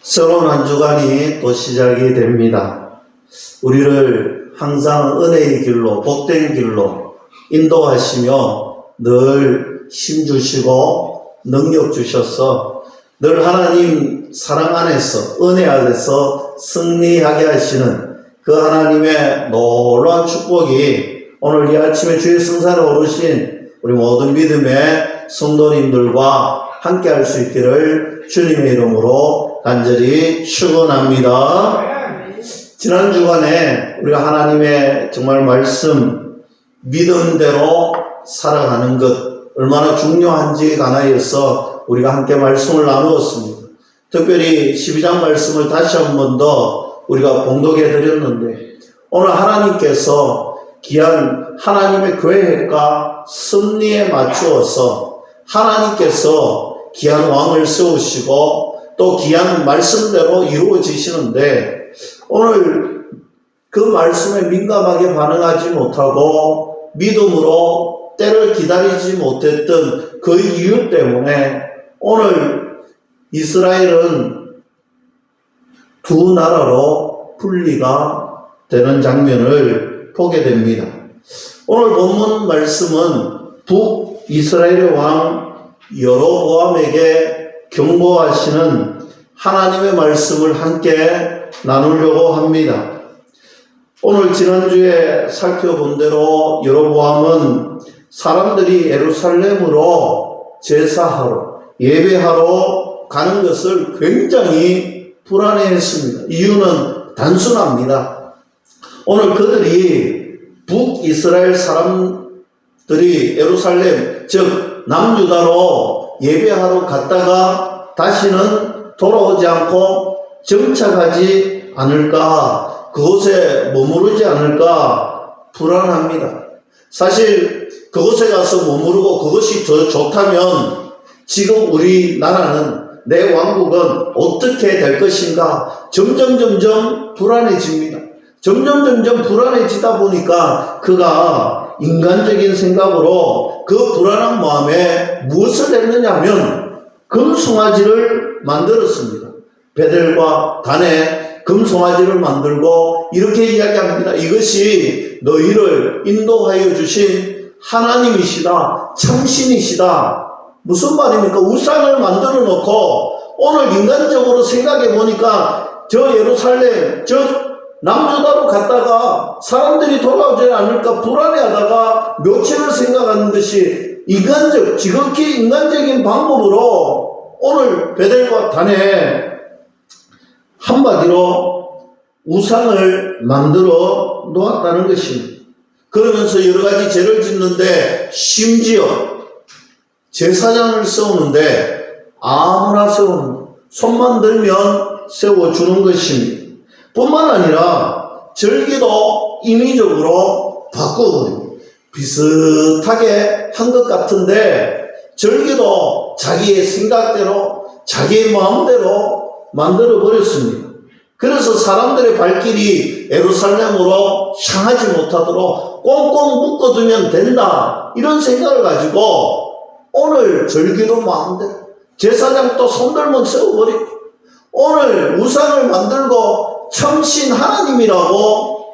새로운 한 주간이 또 시작이 됩니다. 우리를 항상 은혜의 길로, 복된 길로 인도하시며 늘 힘주시고 능력 주셔서 늘 하나님 사랑 안에서, 은혜 안에서 승리하게 하시는 그 하나님의 놀라운 축복이 오늘 이 아침에 주의 성산에 오르신 우리 모든 믿음의 성도님들과 함께 할 수 있기를 주님의 이름으로 간절히 축원합니다. 지난 주간에 우리가 하나님의 정말 말씀 믿음대로 살아가는 것 얼마나 중요한지에 관하여서 우리가 함께 말씀을 나누었습니다. 특별히 12장 말씀을 다시 한 번 더 우리가 봉독해 드렸는데, 오늘 하나님께서 귀한 하나님의 계획과 섭리에 맞추어서 하나님께서 귀한 왕을 세우시고 또 귀한 말씀대로 이루어지시는데, 오늘 그 말씀에 민감하게 반응하지 못하고 믿음으로 때를 기다리지 못했던 그 이유 때문에 오늘 이스라엘은 두 나라로 분리가 되는 장면을 보게 됩니다. 오늘 본문 말씀은 북이스라엘의 왕 여로보암에게 경고하시는 하나님의 말씀을 함께 나누려고 합니다. 오늘 지난주에 살펴본 대로 여로보암은 사람들이 예루살렘으로 제사하러, 예배하러 가는 것을 굉장히 불안해했습니다. 이유는 단순합니다. 오늘 그들이 북이스라엘 사람들이 예루살렘, 즉 남유다로 예배하러 갔다가 다시는 돌아오지 않고 정착하지 않을까, 그곳에 머무르지 않을까 불안합니다. 사실 그곳에 가서 머무르고 그것이 더 좋다면 지금 우리나라는, 내 왕국은 어떻게 될 것인가 점점 불안해집니다. 점점 불안해지다 보니까 그가 인간적인 생각으로 그 불안한 마음에 무엇을 했느냐 하면 금송아지를 만들었습니다. 베델과 단에 금송아지를 만들고 이렇게 이야기합니다. 이것이 너희를 인도하여 주신 하나님이시다, 참신이시다. 무슨 말입니까? 우상을 만들어 놓고 오늘 인간적으로 생각해 보니까 저 예루살렘, 저 남유다로 갔다가 사람들이 돌아오지 않을까 불안해하다가 며칠을 생각하는 것이 지극히 인간적인 방법으로 오늘 베델과 단에 한마디로 우상을 만들어 놓았다는 것입니다. 그러면서 여러 가지 죄를 짓는데, 심지어 제사장을 세우는데 아무나 세우는, 손만 들면 세워주는 것입니다. 뿐만 아니라 절기도 인위적으로 바꿔버립니다. 비슷하게 한 것 같은데 절기도 자기의 생각대로, 자기의 마음대로 만들어버렸습니다. 그래서 사람들의 발길이 예루살렘으로 향하지 못하도록 꽁꽁 묶어두면 된다, 이런 생각을 가지고 오늘 절기도 마음대로, 제사장도 손들면 세워버리고, 오늘 우상을 만들고 참신 하나님이라고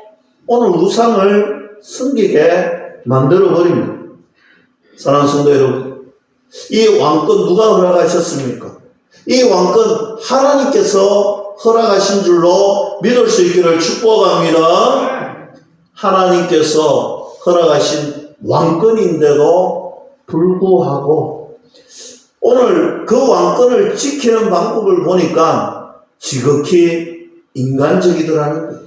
오늘 우상을 섬기게 만들어버립니다. 사랑하는 성도 여러분, 이 왕권 누가 허락하셨습니까? 이 왕권 하나님께서 허락하신 줄로 믿을 수 있기를 축복합니다. 하나님께서 허락하신 왕권인데도 불구하고 오늘 그 왕권을 지키는 방법을 보니까 지극히 인간적이더라는 거예요.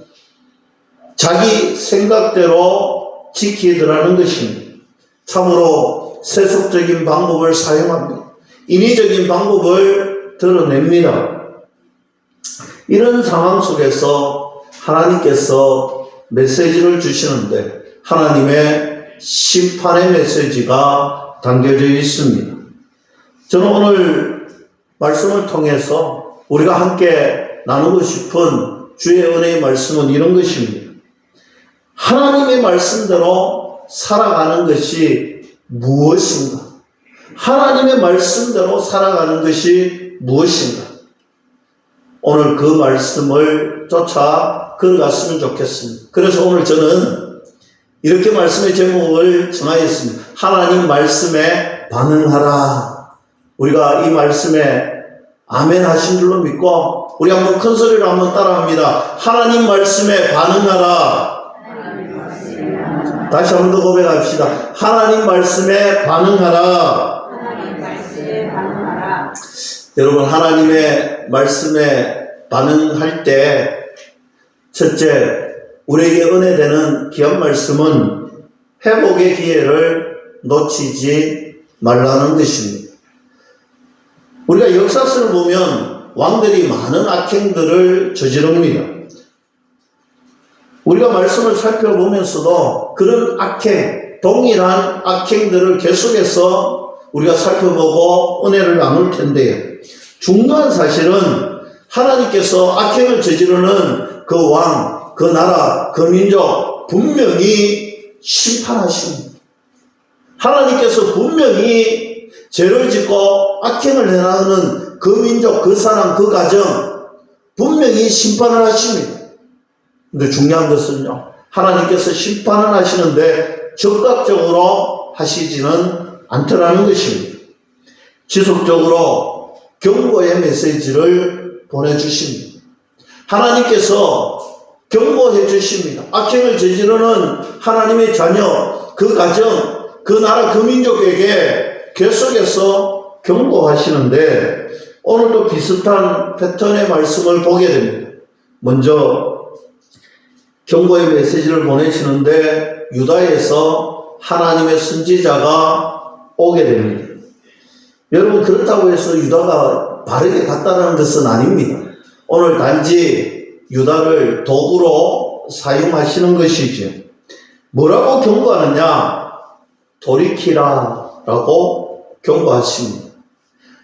자기 생각대로 지키더라는 것입니다. 참으로 세속적인 방법을 사용합니다. 인위적인 방법을 드러냅니다. 이런 상황 속에서 하나님께서 메시지를 주시는데 하나님의 심판의 메시지가 담겨져 있습니다. 저는 오늘 말씀을 통해서 우리가 함께 나누고 싶은 주의 은혜의 말씀은 이런 것입니다. 하나님의 말씀대로 살아가는 것이 무엇인가? 하나님의 말씀대로 살아가는 것이 무엇인가? 오늘 그 말씀을 쫓아 걸어갔으면 좋겠습니다. 그래서 오늘 저는 이렇게 말씀의 제목을 정하였습니다. 하나님 말씀에 반응하라. 우리가 이 말씀에 아멘 하신 줄로 믿고 우리 한번 큰 소리로 한번 따라합니다. 하나님 말씀에 반응하라. 다시 한번 더 고백합시다. 하나님 말씀에 반응하라. 여러분, 하나님의 말씀에 반응할 때 첫째, 우리에게 은혜되는 귀한 말씀은 회복의 기회를 놓치지 말라는 것입니다. 우리가 역사서를 보면 왕들이 많은 악행들을 저지릅니다. 우리가 말씀을 살펴보면서도 그런 악행, 동일한 악행들을 계속해서 우리가 살펴보고 은혜를 나눌 텐데요. 중요한 사실은 하나님께서 악행을 저지르는 그 왕, 그 나라, 그 민족 분명히 심판하십니다. 하나님께서 분명히 죄를 짓고 악행을 행하는 그 민족, 그 사람, 그 가정 분명히 심판을 하십니다. 근데 중요한 것은요, 하나님께서 심판을 하시는데 적극적으로 하시지는 않더라는 것입니다. 지속적으로 경고의 메시지를 보내주십니다. 하나님께서 경고해 주십니다. 악행을 저지르는 하나님의 자녀, 그 가정, 그 나라, 그 민족에게 계속해서 경고하시는데 오늘도 비슷한 패턴의 말씀을 보게 됩니다. 먼저 경고의 메시지를 보내시는데 유다에서 하나님의 선지자가 오게 됩니다. 여러분, 그렇다고 해서 유다가 바르게 갔다는 것은 아닙니다. 오늘 단지 유다를 도구로 사용하시는 것이죠. 뭐라고 경고하느냐? 돌이키라 라고 경고하십니다.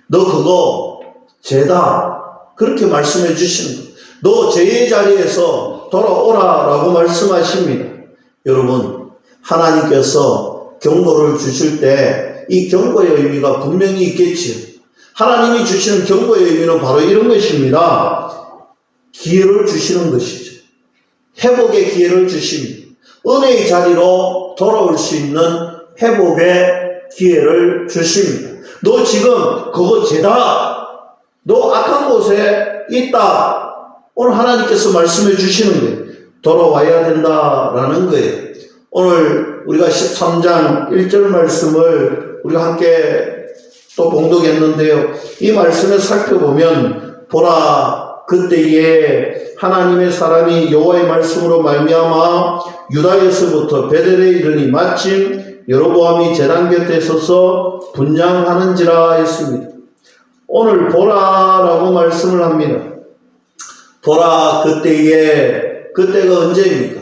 너 그거 죄다, 그렇게 말씀해 주십니다. 너 죄의 자리에서 돌아오라 라고 말씀하십니다. 여러분, 하나님께서 경고를 주실 때 이 경고의 의미가 분명히 있겠지요. 하나님이 주시는 경고의 의미는 바로 이런 것입니다. 기회를 주시는 것이죠. 회복의 기회를 주십니다. 은혜의 자리로 돌아올 수 있는 회복의 기회를 주십니다. 너 지금 그거 죄다, 너 악한 곳에 있다, 오늘 하나님께서 말씀해 주시는 거예요. 돌아와야 된다라는 거예요. 오늘 우리가 13장 1절 말씀을 우리가 함께 또 봉독했는데요. 이 말씀을 살펴보면 보라, 그때에 하나님의 사람이 여호와의 말씀으로 말미암아 유다에서부터 베델에 이르니 마침 여로보암이 제단 곁에 서서 분향하는지라 했습니다. 오늘 보라라고 말씀을 합니다. 보라, 그때에, 그때가 언제입니까?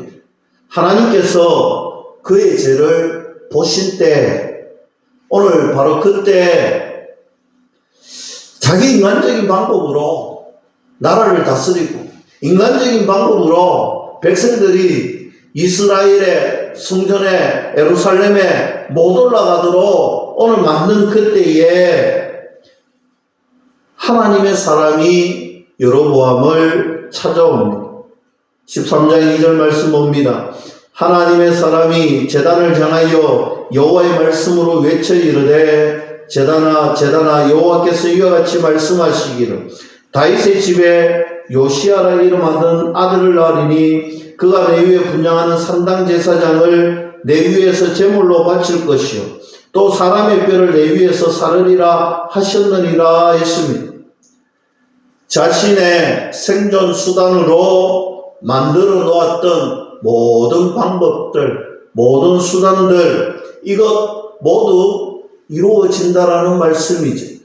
하나님께서 그의 죄를 보실 때, 오늘 바로 그때 자기 인간적인 방법으로 나라를 다스리고 인간적인 방법으로 백성들이 이스라엘의 성전에 예루살렘에 못 올라가도록 오늘 만든 그때에 하나님의 사람이 여로보암을 찾아옵니다. 13장 2절 말씀 봅니다. 하나님의 사람이 제단을 향하여 여호와의 말씀으로 외쳐 이르되 제단아 여호와께서 이와 같이 말씀하시기를 다윗의 집에 요시아라 이름하던 아들을 낳으리니 그가 내 위에 분향하는 산당 제사장을 내 위에서 제물로 바칠 것이요 또 사람의 뼈를 내 위에서 사르리라 하셨느니라 했습니다. 자신의 생존 수단으로 만들어 놓았던 모든 방법들, 모든 수단들, 이것 모두 이루어진다라는 말씀이지.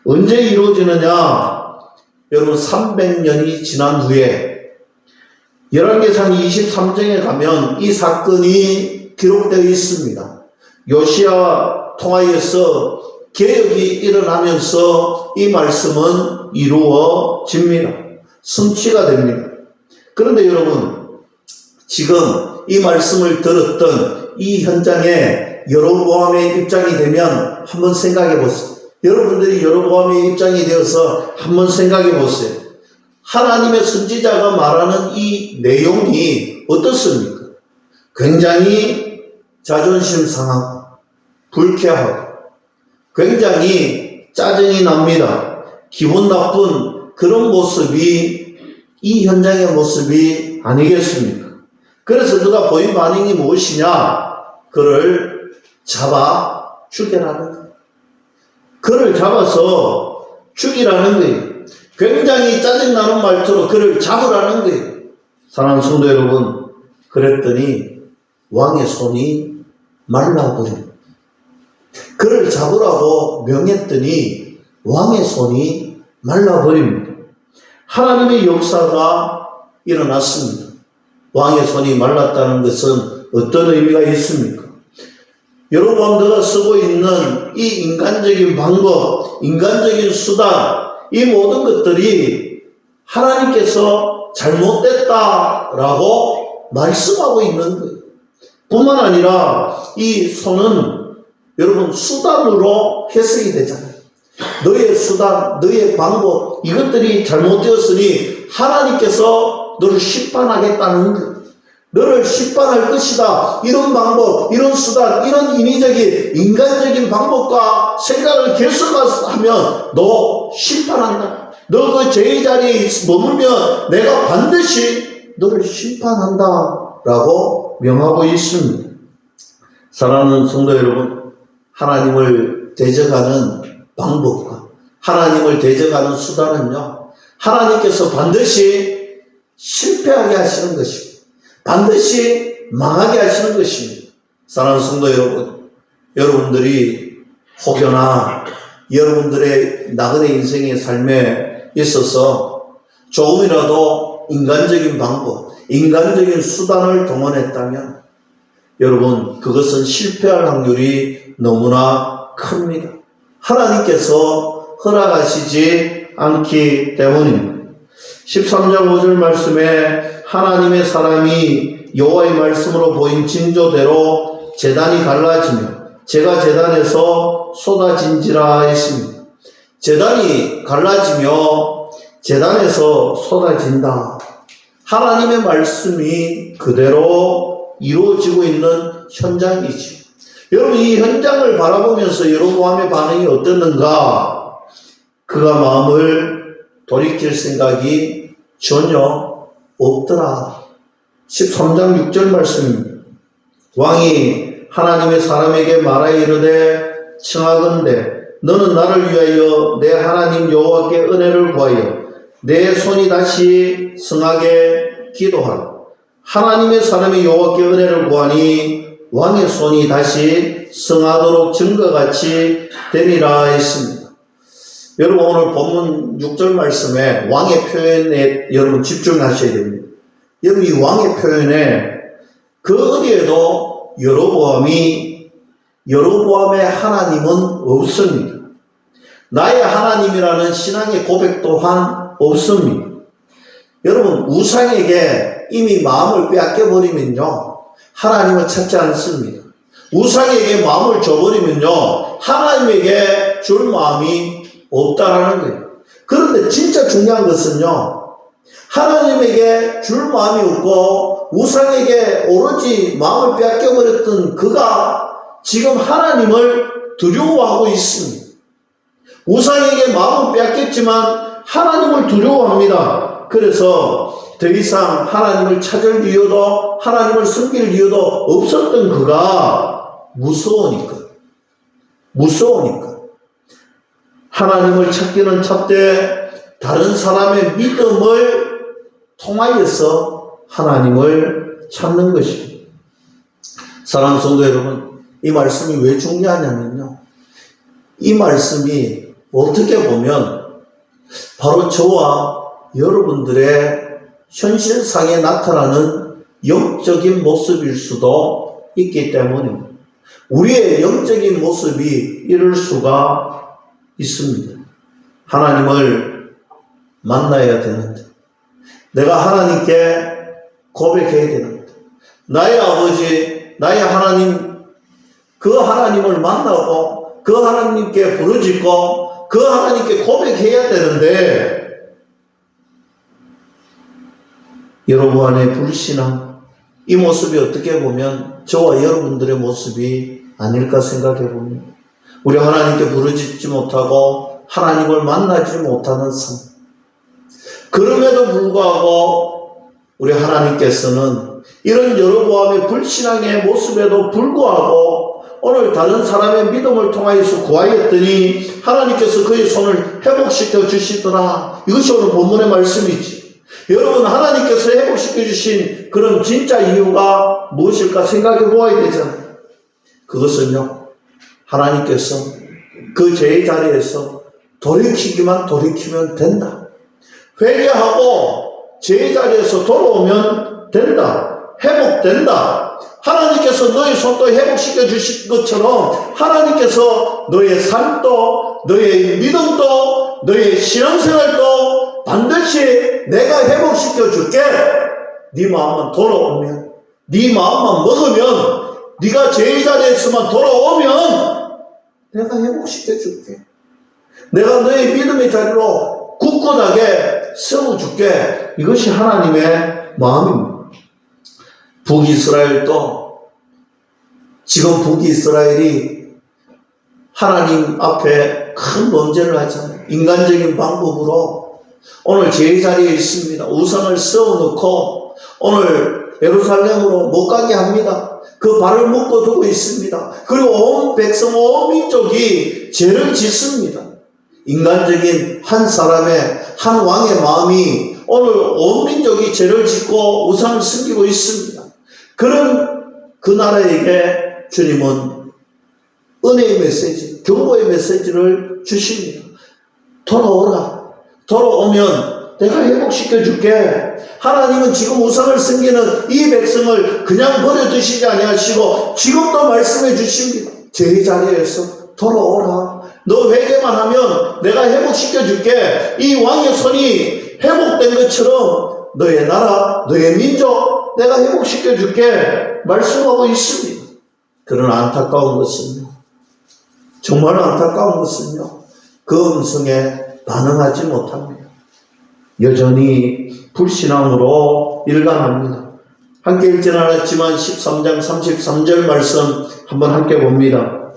언제 이루어지느냐? 여러분, 300년이 지난 후에 열왕기상 23장에 가면 이 사건이 기록되어 있습니다. 요시아 통하여서 개혁이 일어나면서 이 말씀은 이루어집니다. 성취가 됩니다. 그런데 여러분, 지금 이 말씀을 들었던 이 현장에 여로보암의 입장이 되면 한번 생각해 보세요. 여러분들이 여로보암의 입장이 되어서 한번 생각해 보세요. 하나님의 선지자가 말하는 이 내용이 어떻습니까? 굉장히 자존심 상하고 불쾌하고 굉장히 짜증이 납니다. 기분 나쁜 그런 모습이 이 현장의 모습이 아니겠습니까? 그래서 그가 보인 반응이 무엇이냐? 그를 잡아 죽여라는 거예요. 그를 잡아서 죽이라는 거예요. 굉장히 짜증나는 말투로 그를 잡으라는 거예요. 사랑하는 성도 여러분, 그랬더니 왕의 손이 말라버립니다. 그를 잡으라고 명했더니 왕의 손이 말라버립니다. 하나님의 역사가 일어났습니다. 왕의 손이 말랐다는 것은 어떤 의미가 있습니까? 여러분들가 쓰고 있는 이 인간적인 방법, 인간적인 수단, 이 모든 것들이 하나님께서 잘못됐다라고 말씀하고 있는 거예요. 뿐만 아니라 이 손은 여러분 수단으로 해석이 되잖아요. 너의 수단, 너의 방법, 이것들이 잘못되었으니 하나님께서 너를 심판하겠다는 것, 너를 심판할 것이다. 이런 방법, 이런 수단, 이런 인위적인 인간적인 방법과 생각을 결석하면 너 심판한다. 너 그 죄의 자리에 머물면 내가 반드시 너를 심판한다 라고 명하고 있습니다. 사랑하는 성도 여러분, 하나님을 대적하는 방법과 하나님을 대적하는 수단은요, 하나님께서 반드시 실패하게 하시는 것입니다. 반드시 망하게 하시는 것입니다. 사랑하는 성도 여러분, 여러분들이 혹여나 여러분들의 나그네 인생의 삶에 있어서 조금이라도 인간적인 방법, 인간적인 수단을 동원했다면 여러분, 그것은 실패할 확률이 너무나 큽니다. 하나님께서 허락하시지 않기 때문입니다. 13장 5절 말씀에 하나님의 사람이 여호와의 말씀으로 보인 징조대로 제단이 갈라지며 제가 제단에서 쏟아진지라 했습니다. 제단이 갈라지며 제단에서 쏟아진다. 하나님의 말씀이 그대로 이루어지고 있는 현장이지. 여러분, 이 현장을 바라보면서 여로보암의 반응이 어땠는가? 그가 마음을 돌이킬 생각이 전혀 없더라. 13장 6절 말씀입니다. 왕이 하나님의 사람에게 말하여 이르되 청하건대 너는 나를 위하여 내 하나님 여호와께 은혜를 구하여 내 손이 다시 성하게 기도하라. 하나님의 사람이 여호와께 은혜를 구하니 왕의 손이 다시 성하도록 증거같이 되리라 했습니다. 여러분, 오늘 본문 6절 말씀에 왕의 표현에 여러분 집중하셔야 됩니다. 여러분, 이 왕의 표현에 그 어디에도 여로보암의 하나님은 없습니다. 나의 하나님이라는 신앙의 고백 또한 없습니다. 여러분, 우상에게 이미 마음을 빼앗겨버리면요, 하나님을 찾지 않습니다. 우상에게 마음을 줘버리면요, 하나님에게 줄 마음이 없다라는 거예요. 그런데 진짜 중요한 것은요, 하나님에게 줄 마음이 없고 우상에게 오로지 마음을 빼앗겨버렸던 그가 지금 하나님을 두려워하고 있습니다. 우상에게 마음을 빼앗겼지만 하나님을 두려워합니다. 그래서 더 이상 하나님을 찾을 이유도 하나님을 섬길 이유도 없었던 그가 무서우니까 하나님을 찾기는 찾되 다른 사람의 믿음을 통하여서 하나님을 찾는 것입니다. 사랑하는 성도 여러분, 이 말씀이 왜 중요하냐면요, 이 말씀이 어떻게 보면 바로 저와 여러분들의 현실상에 나타나는 영적인 모습일 수도 있기 때문입니다. 우리의 영적인 모습이 이럴 수가 있습니다. 하나님을 만나야 되는데, 내가 하나님께 고백해야 되는데, 나의 아버지, 나의 하나님, 그 하나님을 만나고 그 하나님께 부르짖고 그 하나님께 고백해야 되는데 여로보암의 불신앙, 이 모습이 어떻게 보면 저와 여러분들의 모습이 아닐까 생각해 봅니다. 우리 하나님께 부르짖지 못하고 하나님을 만나지 못하는 삶. 그럼에도 불구하고 우리 하나님께서는 이런 여로보암의 불신앙의 모습에도 불구하고 오늘 다른 사람의 믿음을 통하여서 구하였더니 하나님께서 그의 손을 회복시켜 주시더라. 이것이 오늘 본문의 말씀이지. 여러분, 하나님께서 회복시켜 주신 그런 진짜 이유가 무엇일까 생각해 보아야 되잖아요. 그것은요, 하나님께서 그 죄의 자리에서 돌이키기만 돌이키면 된다. 회개하고 죄의 자리에서 돌아오면 된다. 회복된다. 하나님께서 너의 손도 회복시켜 주신 것처럼 하나님께서 너의 삶도, 너의 믿음도, 너의 신앙생활도 반드시 내가 회복시켜 줄게. 네 마음만 돌아오면, 네 마음만 먹으면, 네가 죄의 자리에서만 돌아오면 내가 회복시켜 줄게. 내가 너의 믿음의 자리로 굳건하게 세워줄게. 이것이 하나님의 마음입니다. 북이스라엘도 지금 북이스라엘이 하나님 앞에 큰 범죄를 하잖아요. 인간적인 방법으로 오늘 죄의 자리에 있습니다. 우상을 세워놓고 오늘 예루살렘으로 못 가게 합니다. 그 발을 묶어 두고 있습니다. 그리고 온 백성, 온 민족이 죄를 짓습니다. 인간적인 한 사람의, 한 왕의 마음이 오늘 온 민족이 죄를 짓고 우상을 숨기고 있습니다. 그런 그 나라에게 주님은 은혜의 메시지, 경고의 메시지를 주십니다. 돌아오라. 돌아오면 내가 회복시켜 줄게. 하나님은 지금 우상을 숨기는 이 백성을 그냥 버려두시지 아니하시고 지금도 말씀해 주십니다. 제 자리에서 돌아오라. 너 회개만 하면 내가 회복시켜 줄게. 이 왕의 손이 회복된 것처럼 너의 나라, 너의 민족 내가 회복시켜 줄게 말씀하고 있습니다. 그러나 안타까운 것은요, 정말 안타까운 것은요, 그 음성에 반응하지 못합니다. 여전히 불신앙으로 일관합니다. 함께 읽지는 않았지만 13장 33절 말씀 한번 함께 봅니다.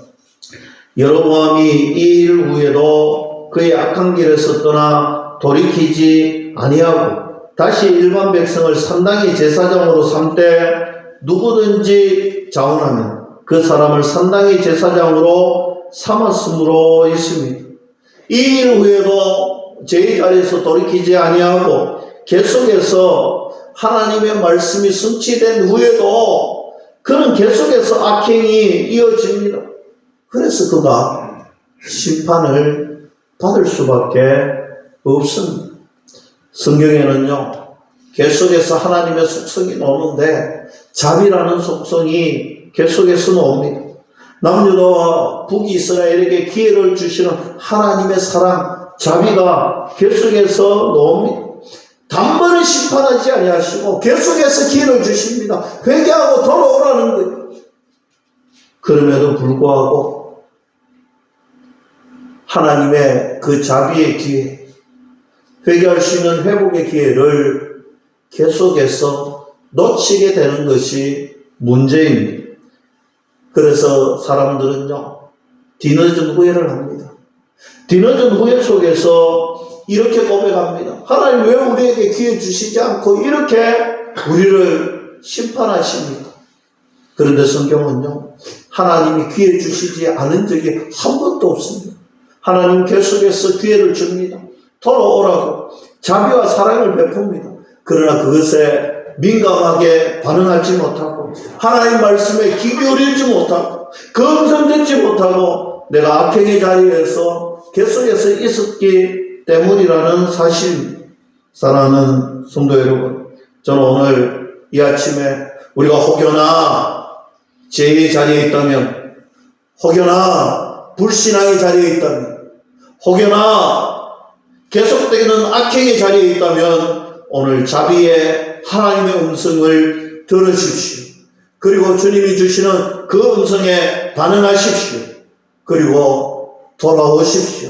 여로보암이 이 일 후에도 그의 악한 길에서 떠나 돌이키지 아니하고 다시 일반 백성을 산당의 제사장으로 삼되 누구든지 자원하면 그 사람을 산당의 제사장으로 삼았으므로 있습니다. 이 일 후에도 죄의 자리에서 돌이키지 아니하고 계속해서 하나님의 말씀이 성취된 후에도 그는 계속해서 악행이 이어집니다. 그래서 그가 심판을 받을 수밖에 없습니다. 성경에는요, 계속해서 하나님의 속성이 나오는데 자비라는 속성이 계속해서 나옵니다. 남유다와 북이스라엘에게 기회를 주시는 하나님의 사랑, 자비가 계속해서 나옵니다. 단번에 심판하지 아니하시고 계속해서 기회를 주십니다. 회개하고 돌아오라는 거예요. 그럼에도 불구하고 하나님의 그 자비의 기회, 회개할 수 있는 회복의 기회를 계속해서 놓치게 되는 것이 문제입니다. 그래서 사람들은요, 뒤늦은 후회를 합니다. 뒤늦은 후회 속에서 이렇게 고백합니다. 하나님 왜 우리에게 기회 주시지 않고 이렇게 우리를 심판하십니까? 그런데 성경은요, 하나님이 기회 주시지 않은 적이 한 번도 없습니다. 하나님 계속해서 기회를 줍니다. 돌아오라고 자비와 사랑을 베풉니다. 그러나 그것에 민감하게 반응하지 못하고 하나님 말씀에 귀 기울이지 못하고 그 음성 듣지 못하고 내가 악행의 자리에서 계속해서 있었기 때문이라는 사실. 사랑하는 성도 여러분, 저는 오늘 이 아침에 우리가 혹여나 죄의 자리에 있다면, 혹여나 불신앙의 자리에 있다면, 혹여나 계속되는 악행의 자리에 있다면 오늘 자비의 하나님의 음성을 들으십시오. 그리고 주님이 주시는 그 음성에 반응하십시오. 그리고 돌아오십시오.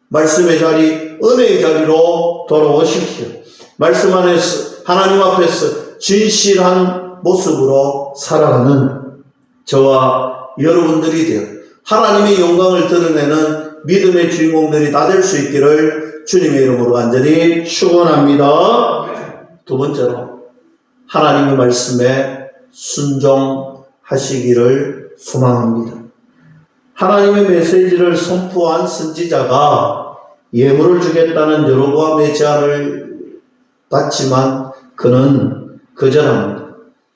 말씀의 자리, 은혜의 자리로 돌아오십시오. 말씀 안에서 하나님 앞에서 진실한 모습으로 살아가는 저와 여러분들이 되어 하나님의 영광을 드러내는 믿음의 주인공들이 다 될 수 있기를 주님의 이름으로 간절히 축원합니다. 두 번째로 하나님의 말씀에 순종하시기를 소망합니다. 하나님의 메시지를 선포한 선지자가 예물을 주겠다는 여로보암의 제안을 받지만 그는 거절합니다.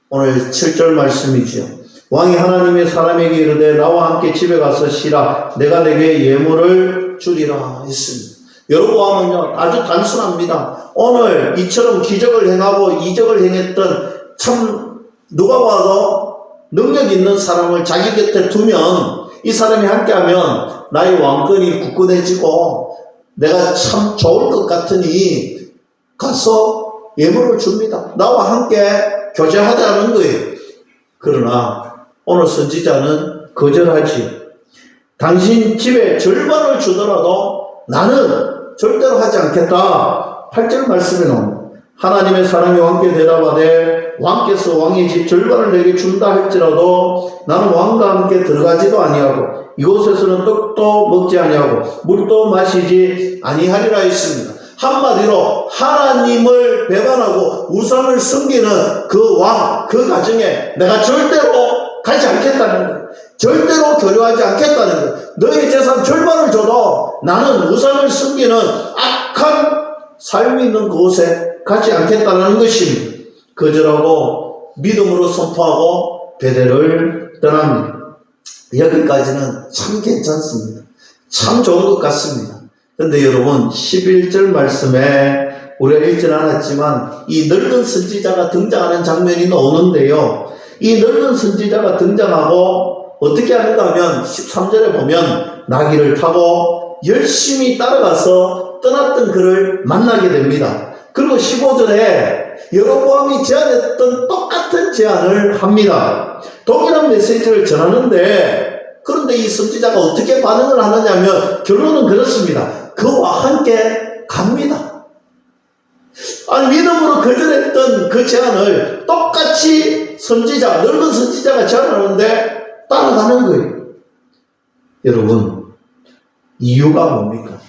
오늘 7절 말씀이지요. 왕이 하나님의 사람에게 이르되 나와 함께 집에 가서 쉬라. 내가 내게 예물을 주리라 했습니다. 여로보암은요 아주 단순합니다. 오늘 이처럼 기적을 행하고 이적을 행했던 참 누가 봐도 능력 있는 사람을 자기 곁에 두면 이 사람이 함께하면 나의 왕권이 굳건해지고 내가 참 좋을 것 같으니 가서 예물을 줍니다. 나와 함께 교제하자는 거예요. 그러나 오늘 선지자는 거절하지요. 당신 집에 절반을 주더라도 나는 절대로 하지 않겠다. 8절 말씀에 나옵니다. 하나님의 사람이 왕께 대답하되 왕께서 왕의 집 절반을 내게 준다 할지라도 나는 왕과 함께 들어가지도 아니하고 이곳에서는 떡도 먹지 아니하고 물도 마시지 아니하리라 했습니다. 한마디로 하나님을 배반하고 우상을 섬기는 그 왕, 그 가정에 내가 절대로 가지 않겠다는 거예요. 절대로 교류하지 않겠다는 거예요. 너의 재산 절반을 줘도 나는 우상을 섬기는 악한 삶이 있는 그곳에 가지 않겠다는 것입니다. 거절하고 믿음으로 선포하고 베델을 떠납니다. 여기까지는 참 괜찮습니다. 참 좋은 것 같습니다. 그런데 여러분 11절 말씀에 우리가 읽지는 않았지만 이 늙은 선지자가 등장하는 장면이 나오는데요. 이 늙은 선지자가 등장하고 어떻게 하는가 하면 13절에 보면 나귀를 타고 열심히 따라가서 떠났던 그를 만나게 됩니다. 그리고 15절에 여로보암이 제안했던 똑같은 제안을 합니다. 동일한 메시지를 전하는데 그런데 이 선지자가 어떻게 반응을 하느냐 하면 결론은 그렇습니다. 그와 함께 갑니다. 아니 믿음으로 거절했던 그 제안을 똑같이 늙은 선지자가 제안하는데 따라가는 거예요. 여러분 이유가 뭡니까?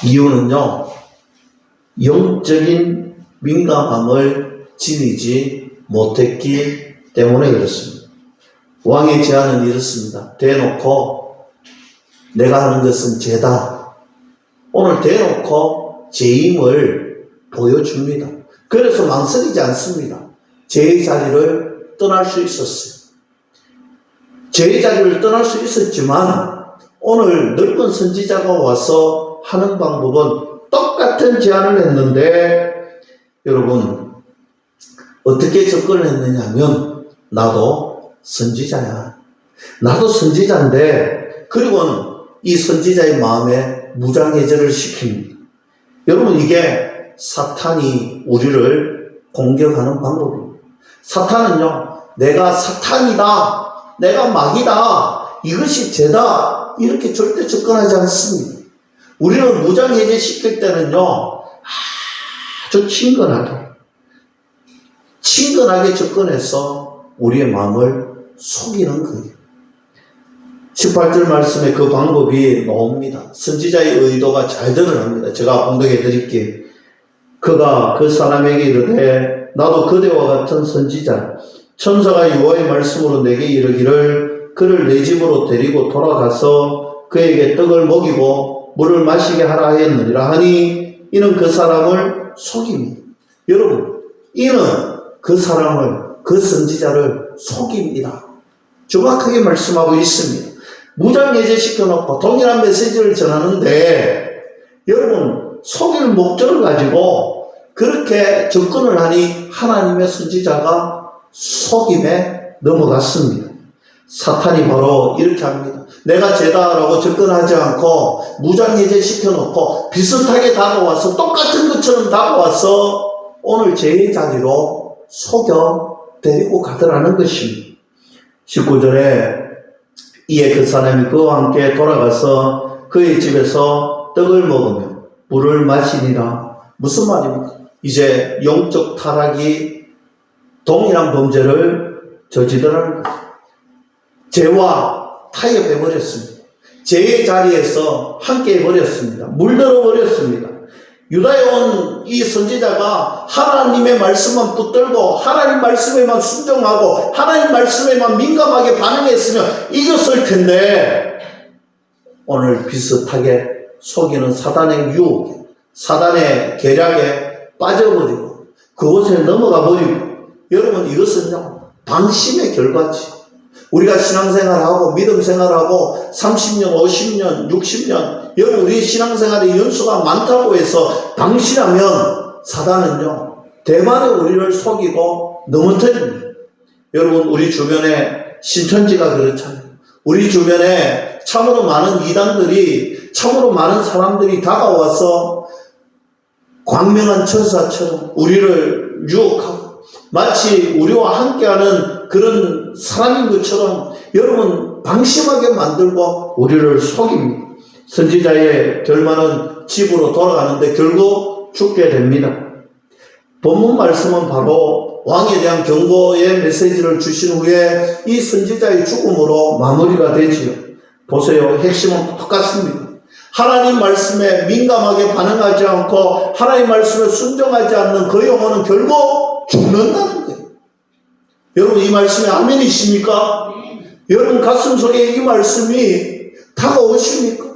이유는요 영적인 민감함을 지니지 못했기 때문에 그렇습니다. 왕의 제안은 이렇습니다. 대놓고 내가 하는 것은 죄다. 오늘 대놓고 죄임을 보여줍니다. 그래서 망설이지 않습니다. 죄의 자리를 떠날 수 있었어요. 죄의 자리를 떠날 수 있었지만 오늘 늙은 선지자가 와서 하는 방법은 똑같은 제안을 했는데 여러분 어떻게 접근을 했느냐 하면 나도 선지자야. 나도 선지자인데 그리고 이 선지자의 마음에 무장해제를 시킵니다. 여러분 이게 사탄이 우리를 공격하는 방법입니다. 사탄은요 내가 사탄이다. 내가 마귀다. 이것이 죄다. 이렇게 절대 접근하지 않습니다. 우리를 무장해제 시킬 때는요 아주 친근하게 접근해서 우리의 마음을 속이는 거예요. 18절 말씀에 그 방법이 나옵니다. 선지자의 의도가 잘 드러납니다. 제가 공독해 드릴게요. 그가 그 사람에게 이르되 나도 그대와 같은 선지자 천사가 여호와의 말씀으로 내게 이르기를 그를 내 집으로 데리고 돌아가서 그에게 떡을 먹이고 물을 마시게 하라 하였느니라 하니 이는 그 사람을 속입니다. 여러분 이는 그 사람을 그 선지자를 속입니다. 정확하게 말씀하고 있습니다. 무장해제 시켜놓고 동일한 메시지를 전하는데 여러분 속일 목적을 가지고 그렇게 접근을 하니 하나님의 선지자가 속임에 넘어갔습니다. 사탄이 바로 이렇게 합니다. 내가 죄다라고 접근하지 않고 무장해제 시켜놓고 비슷하게 다가와서 똑같은 것처럼 다가와서 오늘 죄의 자리로 속여 데리고 가더라는 것입니다. 19절에 이에 그 사람이 그와 함께 돌아가서 그의 집에서 떡을 먹으며 물을 마시니라. 무슨 말입니까? 이제 영적 타락이 동일한 범죄를 저지르라는 거죠. 죄와 타협해버렸습니다. 죄의 자리에서 함께 해버렸습니다. 물들어버렸습니다. 유다에 온 이 선지자가 하나님의 말씀만 붙들고 하나님 말씀에만 순종하고 하나님 말씀에만 민감하게 반응했으면 이겼을 텐데, 오늘 비슷하게 속이는 사단의 유혹, 사단의 계략에 빠져버리고 그곳에 넘어가 버리고, 여러분 이것은요 방심의 결과지. 우리가 신앙생활하고 믿음생활하고 30년, 50년, 60년, 여러분 우리 신앙생활의 연수가 많다고 해서 방심하면 사단은요 대만에 우리를 속이고 넘어뜨립니다. 여러분 우리 주변에 신천지가 그렇잖아요. 우리 주변에 참으로 많은 이단들이, 참으로 많은 사람들이 다가와서 광명한 천사처럼 우리를 유혹하고 마치 우리와 함께하는 그런 사람인 것처럼 여러분 방심하게 만들고 우리를 속입니다. 선지자의 결말은 집으로 돌아가는데 결국 죽게 됩니다. 본문 말씀은 바로 왕에 대한 경고의 메시지를 주신 후에 이 선지자의 죽음으로 마무리가 되지요. 보세요. 핵심은 똑같습니다. 하나님 말씀에 민감하게 반응하지 않고 하나님 말씀에 순종하지 않는 그 영혼은 결국 죽는다는 거예요. 여러분 이 말씀에 아멘이십니까? 여러분 가슴 속에 이 말씀이 다가오십니까?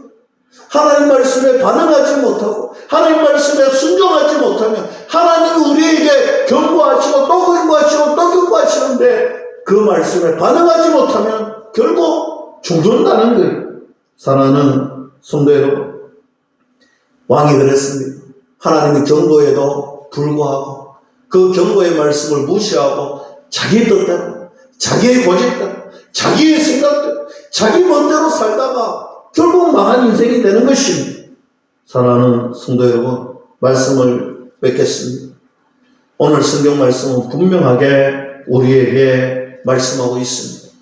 하나님 말씀에 반응하지 못하고 하나님 말씀에 순종하지 못하면 하나님이 우리에게 경고하시고 또 경고하시고 또 경고하시는데 그 말씀에 반응하지 못하면 결국 죽는다는 거예요. 사랑하는 성도 여러분, 왕이 그랬습니다. 하나님의 경고에도 불구하고 그 경고의 말씀을 무시하고 자기 뜻대로, 자기의 고집대로, 자기의 생각대로, 자기 멋대로 살다가 결국 망한 인생이 되는 것입니다. 사랑하는 성도 여러분, 말씀을 맺겠습니다. 오늘 성경 말씀은 분명하게 우리에게 말씀하고 있습니다.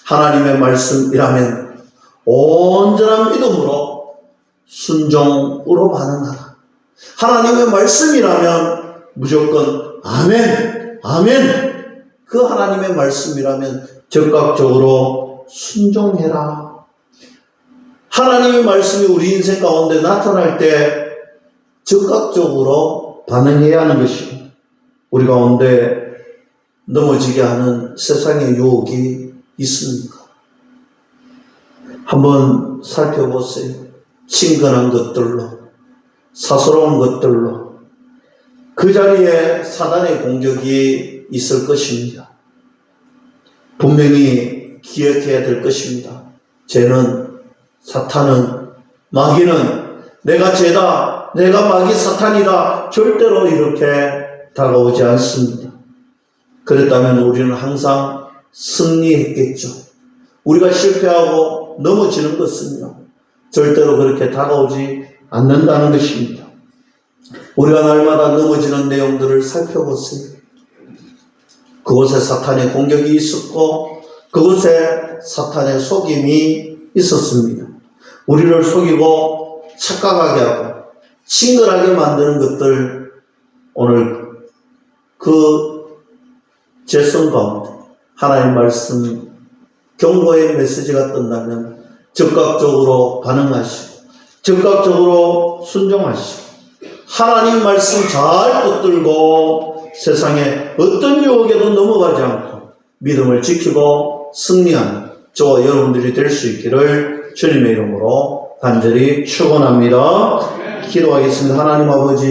하나님의 말씀이라면 온전한 믿음으로 순종으로 반응하라. 하나님의 말씀이라면 무조건 아멘, 아멘. 그 하나님의 말씀이라면 적극적으로 순종해라. 하나님의 말씀이 우리 인생 가운데 나타날 때 적극적으로 반응해야 하는 것입니다. 우리 가운데 넘어지게 하는 세상의 유혹이 있습니까? 한번 살펴보세요. 친근한 것들로, 사소로운 것들로 그 자리에 사단의 공격이 있을 것입니다. 분명히 기억해야 될 것입니다. 죄는, 사탄은, 마귀는 내가 죄다, 내가 마귀 사탄이다 절대로 이렇게 다가오지 않습니다. 그랬다면 우리는 항상 승리했겠죠. 우리가 실패하고 넘어지는 것은요 절대로 그렇게 다가오지 않는다는 것입니다. 우리가 날마다 넘어지는 내용들을 살펴보세요. 그곳에 사탄의 공격이 있었고 그곳에 사탄의 속임이 있었습니다. 우리를 속이고 착각하게 하고 친근하게 만드는 것들, 오늘 그 죄성 가운데 하나님 말씀 경고의 메시지가 뜬다면 적극적으로 반응하시고 적극적으로 순종하시고 하나님 말씀 잘 붙들고 세상에 어떤 유혹에도 넘어가지 않고 믿음을 지키고 승리하는 저와 여러분들이 될 수 있기를 주님의 이름으로 간절히 축원합니다. 기도하겠습니다. 하나님 아버지,